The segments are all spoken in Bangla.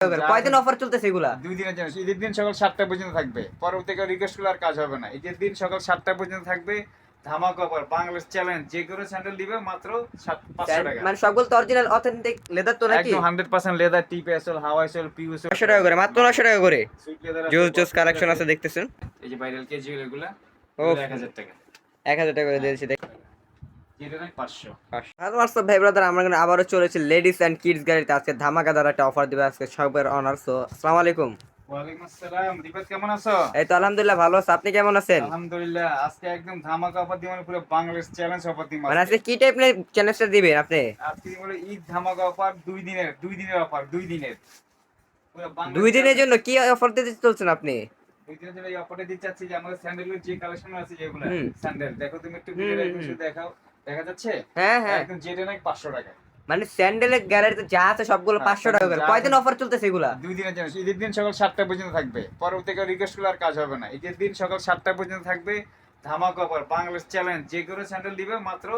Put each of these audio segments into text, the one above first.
কয়দিন অফার চলতেছে এগুলা? 2 দিনের জন্য। ঈদের দিন সকাল 7টা পর্যন্ত থাকবে। পরবর্তী কাল রিকোয়েস্ট করলে আর কাজ হবে না। ঈদের দিন সকাল 7টা পর্যন্ত থাকবে। ধামাকা অফার, বাংলাদেশ চ্যালেঞ্জ, যে কোনো স্যান্ডেল দিবে মাত্র 500 টাকা। মানে সবগুলো তো অরিজিনাল অথেন্টিক লেদার তো নাকি? একদম 100% লেদার, টিপ এসএল, হাওয়াই সোল, পিইউ সোল। 900 টাকা করে, মাত্র 900 টাকা করে। সুইট লেদার আছে, জোস জোস কালেকশন আছে দেখতেছেন। এই যে ভাইরাল ক্যাজুয়াল এগুলা, ও 1000 টাকা। 1000 টাকা করে দিয়েছি দেখ। যেটা নাই 500। হ্যালো হোয়াটসঅ্যাপ ভাই ব্রাদার, আমরা এখানে আবারও চলেছি লেডিস এন্ড কিডস গাড়িতে। আজকে ধামাকাদার একটা অফার দিবে আজকে সবের অনার। সো আসসালামু আলাইকুম। ওয়ালাইকুম আসসালাম। দীপক কেমন আছো? এই তো আলহামদুলিল্লাহ ভালো আছি, আপনি কেমন আছেন? আলহামদুলিল্লাহ। আজকে একদম ধামাকা অফার দিব, মানে পুরো বাংলাদেশ চ্যালেঞ্জ অফার দিব। মানে আজকে কি টাইপের চ্যালেঞ্জটা দিবেন আপনি? আজকে বলে ঈদ ধামাকা অফার, 2 দিনের অফার, 2 দিনের। পুরো বাংলাদেশ 2 দিনের জন্য কি অফার দিতে চলছেন আপনি? 2 দিনের জন্য এই অফারটা দিতে চাচ্ছি যে আমাদের স্যান্ডেলের যে কালেকশন আছে যেগুলো হুম। স্যান্ডেল, দেখো তুমি একটু ভিডিওটা একটু শুধু দেখাও। দেখা যাচ্ছে? হ্যাঁ হ্যাঁ, একদম যেটা নাই 500 টাকা। মানে স্যান্ডেলের গ্যালারিতে যা আছে সবগুলো 500 টাকা করে। কয়দিন অফার চলতেছে এগুলা? 2 দিনের জন্য। ঈদের দিন সকাল 7টা পর্যন্ত থাকবে। পরবর্তী কাল রিকোয়েস্ট করলে আর কাজ হবে না। ঈদের দিন সকাল 7টা পর্যন্ত থাকবে। ধামাকা অফার, বাংলাদেশ চ্যালেঞ্জ, যে কোনো স্যান্ডেল দিবে মাত্র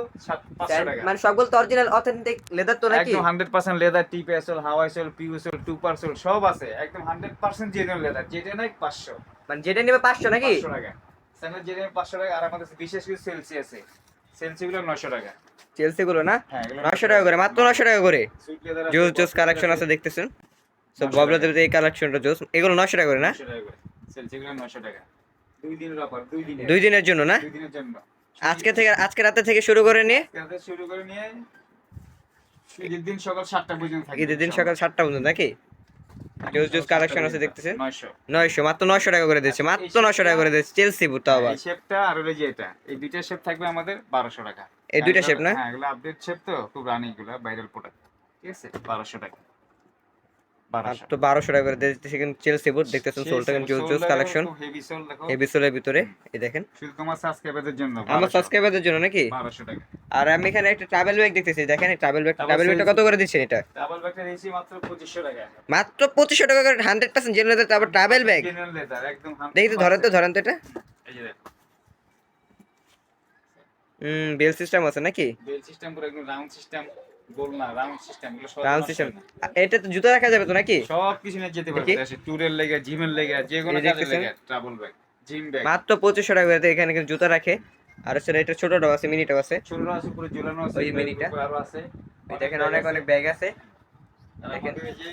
500 টাকা। মানে সবগুলো তো অরিজিনাল অথেন্টিক লেদার তো নাকি? একদম 100% লেদার, টিপ এসএল, হাওয়াই সোল, পিইউ সোল, টুপার সোল সব আছে। একদম 100% জেনুইন লেদার, যেটা নাই 500। মানে যেটা নেবে 500 নাকি? 500 টাকা। স্যান্ডেল যেটা 500 টাকা। আর আমাদের বিশেষ কিছু সেলসি আছে, সেলসি গুলো 900 টাকা। চেলসি গুলো না? হ্যাঁ, এগুলো 900 টাকা করে, মাত্র 900 টাকা করে। সুইট লেদার আছে, জোস জোস কালেকশন আছে দেখতেছেন। সব 900 ববলাদের টাকা। এই কালেকশনটা জোস, এগুলো 900 টাকা করে না? 900 টাকা করে। সেলসি গুলো 900 টাকা। 2 দিনের অফার, 2 দিনের। 2 দিনের জন্য না? 2 দিনের জন্য। আজকে রাতে থেকে শুরু করে নিয়ে আজকে শুরু করে নিয়ে ঈদের দিন সকাল 7টা পর্যন্ত থাকবে। ঈদের দিন সকাল 7টা পর্যন্ত নাকি? জোস জোস কালেকশন আছে দেখতেছেন। 900। 900, মাত্র 900 টাকা করে দিচ্ছে, মাত্র 900 টাকা করে দিচ্ছে। চেলসি বুট তাও আবার। এই শেপটা আর হলো যে এটা, এই দুইটা শেপ থাকবে আমাদের 1200 টাকা। এই দুইটা শেপ না? হ্যাঁ, এগুলো আপডেট শেপ, তো খুব রানিং, এগুলো ভাইরাল প্রোডাক্ট। ঠিক আছে, 1200 টাকা। 1200 মাত্র 1200 টাকা করে দিচ্ছে কিন্তু চেলসি বুট দেখতেছেন। সোলটা কিন্তু জোস জোস কালেকশন, হেভি সোল দেখো। হেভি সোলের ভিতরে। এই দেখেন, শুধু তোমার সাবস্ক্রাইবারদের জন্য আমার সাবস্ক্রাইবারদের জন্য নাকি? 1200 টাকা। আর আমি এখানে একটা ট্রাভেল ব্যাগ দেখতেছি, দেখেন ট্রাভেল ব্যাগটা কত করে দিচ্ছেন এটা? ডাবল ব্যাগটা দিয়েছি মাত্র 2500 টাকা। মাত্র 2500 টাকা করে, 100% জেনুইন লেদার, তারপর ট্রাভেল ব্যাগ। জেনুইন লেদার একদম 100%। দেখি তো, ধরেন তো এটা। এই যে দেখো, বেল সিস্টেম আছে নাকি? বেল সিস্টেম পুরো একদম রাউন্ড সিস্টেম, গোল না, রাউন্ড সিস্টেম, এগুলো সব রাউন্ড সিস্টেম। এটা তো জুতা রাখা যাবে তো নাকি? সব কিছু নিয়ে যেতে পারবে। আসে ট্যুরের লেগে, জিমের লেগে, যে কোনো এই কাজের দেখতেছেন? লেগে ট্রাভেল ব্যাগ, জিম ব্যাগ। মাত্র 2500 টাকা করে এখানে কিন্তু জুতা রাখে। আর হচ্ছে এটা ছোটটাও আছে, মিনিটাও আছে। ছোট আছে, পুরো ঝুলানো আছে, ওই মিনিটা আরো আছে। এই দেখেন, অনেক অনেক ব্যাগ আছে। দেখেন এই যে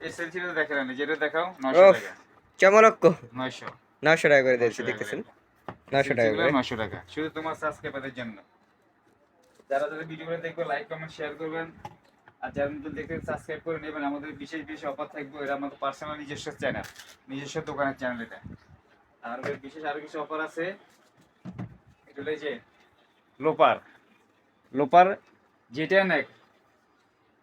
এসএলসিটা দেখেন, যেটা দেখাও 900 ওফ, টাকা। চমলক্ক। 900। 900 টাকা করে দিয়েছি দেখতেছেন। 900 টাকা করে। 900 টাকা শুধু তোমার সাবস্ক্রাইবারদের জন্য। যারা যারা ভিডিওগুলো দেখবে লাইক কমেন্ট শেয়ার করবেন। আর যারা নতুন দেখতে সাবস্ক্রাইব করে নেবেন। আমাদের বিশেষ বিশেষ অফার থাকবে, এটা আমাদের পার্সোনাল নিজস্ব চ্যানেল, নিজস্ব দোকানের চ্যানেল এটা। আর বিশেষ আরো কিছু অফার আছে। এটা হলো যে লোপার, লোপার যেটা নেক,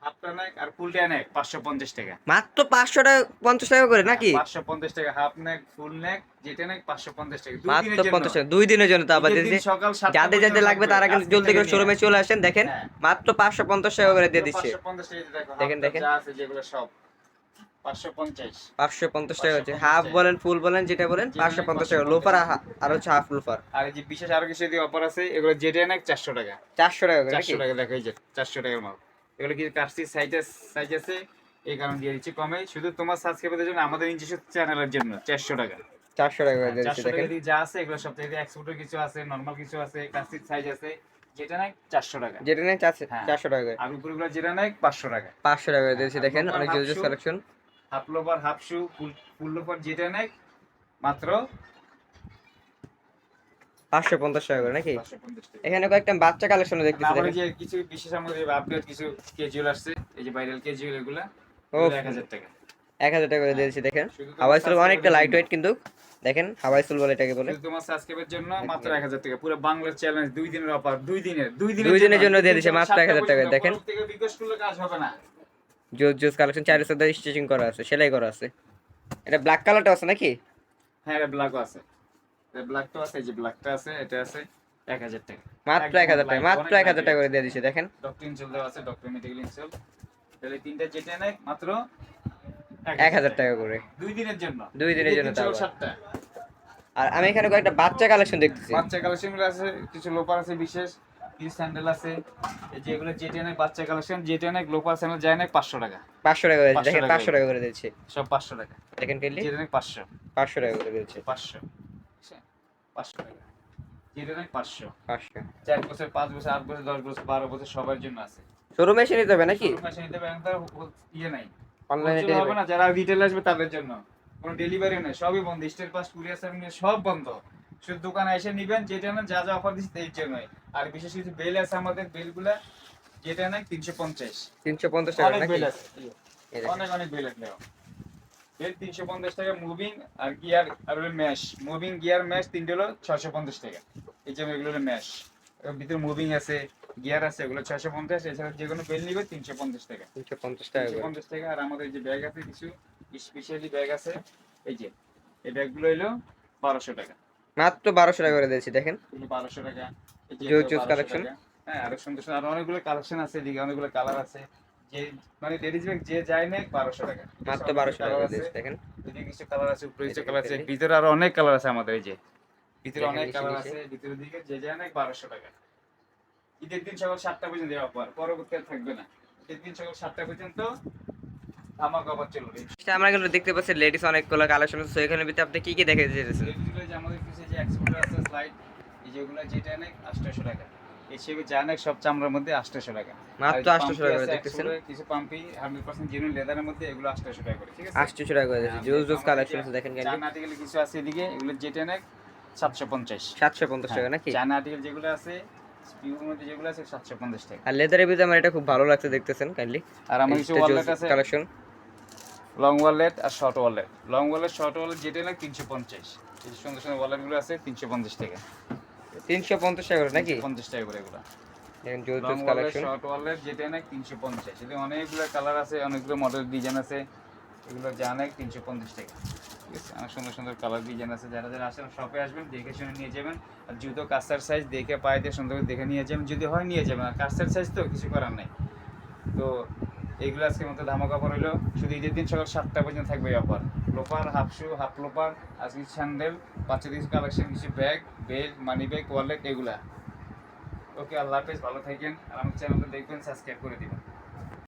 হাফটা নেক আর ফুলটা নেক 550 টাকা। মাত্র 500 টাকা, 50 টাকা করে নাকি? 550 টাকা হাফ নেক, ফুল নেক, যেটা নেক 550 টাকা। 2 মাত্র দিনের জন্য। 50 টাকা, 2 দিনের জন্য। তো আবার ঈদের দিন সকাল 7টা যাদের যাদের লাগবে তারা কিন্তু জলদি করে শোরুমে চলে আসেন। দেখেন হ্যাঁ। মাত্র 550 টাকা করে দিয়ে দিচ্ছে। 550 টাকা দেখো, দেখেন, দেখেন। যা আছে যেগুলো সব 550। 550 টাকা হচ্ছে। হাফ বলেন ফুল বলেন যেটা বলেন, 550 টাকা। লোফার আর হচ্ছে হাফ লোফার। আর এই যে বিশেষ আরো কিছু দিয়ে অফার আছে, এগুলো যেটা নাক 400 টাকা। 400 টাকা করে নাকি? 400 টাকা দেখো, এই যে 400 টাকার মাল। এগুলো কি কার্সি সাইজ আছে, এই কারণে দিয়ে দিচ্ছি কমে, শুধু তোমার সাবস্ক্রাইবারদের জন্য, আমাদের নিজস্ব চ্যানেলের জন্য 400 টাকা। 400 টাকা করে দিয়ে দিচ্ছে 400 টাকা দেখেন। দিয়ে যা আছে এগুলো সব থেকে এক্সপোর্টের কিছু আছে, নরমাল কিছু আছে, কার্সি সাইজ আছে, যেটা নাক 400 টাকা। যেটা নেই 400 হ্যাঁ। 400 টাকা করে। আর উপরগুলো যেটা নাক 500 টাকা। 500 টাকা করে দিয়েছে দেখেন, লোফার, অনেক হাফ জোস shoe, collection. Half loafer, half shoe, full loafer যেটা নাক মাত্র 550 টাকা করে নাকি? 550 টাকা। এখানে কয়েকটা বাচ্চা কালেকশন দেখতেছি আবার দেখেন। যে কিছু বিশেষ আমাদের আপডেট কিছু ক্যাজুয়াল আসছে, এই যে ভাইরাল ক্যাজুয়াল, এগুলা ও 1000 টাকা। 1000 টাকা করে দিয়েছি দেখেন। শুধু তোমার হাওয়াই সোল অনেকটা সাবস্ক্রাইবারদের লাইট জন্য। ওয়েট কিন্তু। দেখেন হাওয়াই সোল বলে এটাকে বলে। শুধু তোমার সাবস্ক্রাইবের জন্য মাত্র 1000 টাকা। পুরো বাংলাদেশ চ্যালেঞ্জ, 2 দিনের অফার, 2 দিনের 2 দিনের জন্য দিয়ে দিছে মাত্র 1000 টাকা দেখেন। থেকে রিকোয়েস্ট করলে কাজ হবে না। জোস জোস কালেকশন, চার সাথে স্টিচিং করা আছে, সেলাই করা আছে। এটা ব্ল্যাক কালারটা আছে নাকি? হ্যাঁ, এটা ব্ল্যাকও আছে, এটা ব্ল্যাকটাও আছে, এই যে ব্ল্যাকটা আছে, এটা আছে 1000 টাকা। মাত্র 1000 টাকা, মাত্র 1000 টাকা করে দিয়ে দিছে দেখেন। ডক্টর ইনসেল দেওয়া আছে, ডক্টর মেডিকেল ইনসেল। তাহলে তিনটা যেটা নেয় মাত্র 1000 টাকা করে 2 দিনের জন্য। 2 দিনের জন্য তাও। 7টা আর আমি এখানে কয়েকটা বাচ্চা কালেকশন দেখতেছি। বাচ্চা কালেকশনগুলো আছে, কিছু লোপার আছে বিশেষ, কিছু স্যান্ডেল আছে, এই যে এগুলো জেটেনের বাচ্চা কালেকশন, জেটেনের লোপার স্যান্ডেল যায় না 500 টাকা, 500 টাকা করে 500 দেখেন, টাকা 500 টাকা করে দিচ্ছি সব 500 টাকা। দেখেন কাইন্ডলি, জেটেনের 500, 500 টাকা করে দিচ্ছি, 500, 500 টাকা জেটেনের 500। 500। 4 বছর 5 বছর 8 বছর 10 বছর 12 বছর সবার জন্য আছে। শোরুমে এসে নিতে হবে নাকি? শোরুমে এসে নিতে হবে, এখন তার ইয়ে নাই, অনলাইনে হোলসেল হবে না, যারা রিটেল আসবে তাদের জন্য কোনো ডেলিভারি নেই, সবই বন্ধ, স্টেট পাস কুরিয়ার সার্ভিস সব বন্ধ, শুধু দোকানে এসে নিবেন, যেটা না যা যা অফার দিচ্ছে এই জন্যই। আর বিশেষ কিছু বেল আছে আমাদের, বেলগুলা যেটা না 350, 350 টাকা অনেক নাকি? বেল আছে, এই দেখেন। অনেক অনেক বেল আছে, বেল 350 টাকা, মুভিং আর গিয়ার আর হলো ম্যাশ, মুভিং গিয়ার ম্যাশ তিনটে হলো 650 টাকা। এই যে এগুলো হলো ম্যাশ, এর ভিতরে মুভিং আছে গিয়ার আছে, এগুলো 650, এছাড়া যে কোনো বেল নিবে 350 টাকা, 350 টাকা করে। 350 টাকা। আর আমাদের যে ব্যাগ আছে কিছু স্পেশালি ব্যাগ আছে, এই যে এই ব্যাগগুলো হলো 1200 টাকা, মাত্র 1200 টাকা করে দিচ্ছি দেখেন। এগুলো 1200 টাকা। এই যে জোর এগুলো জোস 1200 কালেকশন। টাকা। হ্যাঁ, আরো সুন্দর সুন্দর আরো অনেকগুলো কালেকশন আছে, এদিকে অনেকগুলো কালার আছে, যে মানে লেডিস ব্যাগ যে যায় না 1200 টাকা, মাত্র 1200 টাকা করে দিচ্ছি দেখেন। এদিকে কিছু কালার আছে, উপরে কিছু এই কালার আছে, দেখেন। ভিতরে আরো অনেক কালার আছে আমাদের, এই যে ভিতরে দেখেন অনেক নিচে কালার নিচে। আছে, ভিতরের দিকে যে যায় না 1200 টাকা। ঈদের দিন সকাল 7টা পর্যন্ত দেওয়া পর, পরবর্তী আর থাকবে না, ঈদের দিন সকাল 7টা পর্যন্ত ধামাকা অফার চলবে। আমরা কিন্তু দেখতে পাচ্ছি লেডিস অনেকগুলো কালেকশন আছে, এখানে ভিতরে আপনি কি কি দেখে দিয়েছেন? এগুলো যে আমাদের কিছু যে এক্সপোর্টার আছে স্লাইড, এই যেগুলো যেটা অনেক 800 টাকা, এই সেগুলো জানেক সব চামড়ার মধ্যে 800 টাকা, মাত্র আর 800 পাম্পি টাকা করে আছে দেখতেছেন। 100 কিছু পাম্পি 100% জেনুইন লেদারের মধ্যে, এগুলো 800 টাকা করে, ঠিক আছে। 800 টাকা করে দিচ্ছি। জোস জোস কালেকশন আছে দেখেন কাইন্ডলি। চায়না আর্টিকেল কিছু আছে এদিকে, এগুলো যেটা অনেক 750, 750 টাকা নাকি? চায়না আর্টিকেল যেগুলো আছে পিওর মধ্যে যেগুলো আছে 750 টাকা। আর লেদারের ভিতরে আমার এটা খুব ভালো লাগছে দেখতেছেন কাইন্ডলি। আর আমার কিছু ওয়ালেট আছে, কালেকশন লং ওয়ালেট আর short wallet, long wallet short wallet যেটা না 350, এই যে সুন্দর সুন্দর ওয়ালেটগুলো আছে 350 টাকা, 350 টাকা করে নাকি? 50 টাকা করে এগুলো। দেখেন জোস লং জোস ওয়ালেট কালেকশন। শর্ট ওয়ালেট যেটা না 350, এতে অনেকগুলো কালার আছে, অনেকগুলো মডেল ডিজাইন আছে, এগুলো জানে 350 টাকা, ঠিক আছে। অনেক সুন্দর সুন্দর কালার ডিজাইন আছে, যারা যারা আসেন শপে আসবেন দেখে শুনে নিয়ে যাবেন, আর জুতো কাস্টার সাইজ দেখে পায়ে দিয়ে সুন্দর করে দেখে নিয়ে যাবেন, যদি হয় নিয়ে যাবেন, আর কাস্টার সাইজ তো কিছু করার নাই। তো এইগুলো আজকের মতো ধামাকা অফার হলো, শুধু ঈদের দিন সকাল 7টা পর্যন্ত থাকবে এই অফার। লোপার, হাফ শু, হাফ লোপার, আজকে স্যান্ডেল, বাচ্চাদের কিছু কালেকশন, কিছু bag, belt, money bag, wallet, এগুলা। ওকে, আল্লাহ হাফেজ, ভালো থাকেন, আর আমার চ্যানেলটা দেখবেন, সাবস্ক্রাইব করে দিবেন।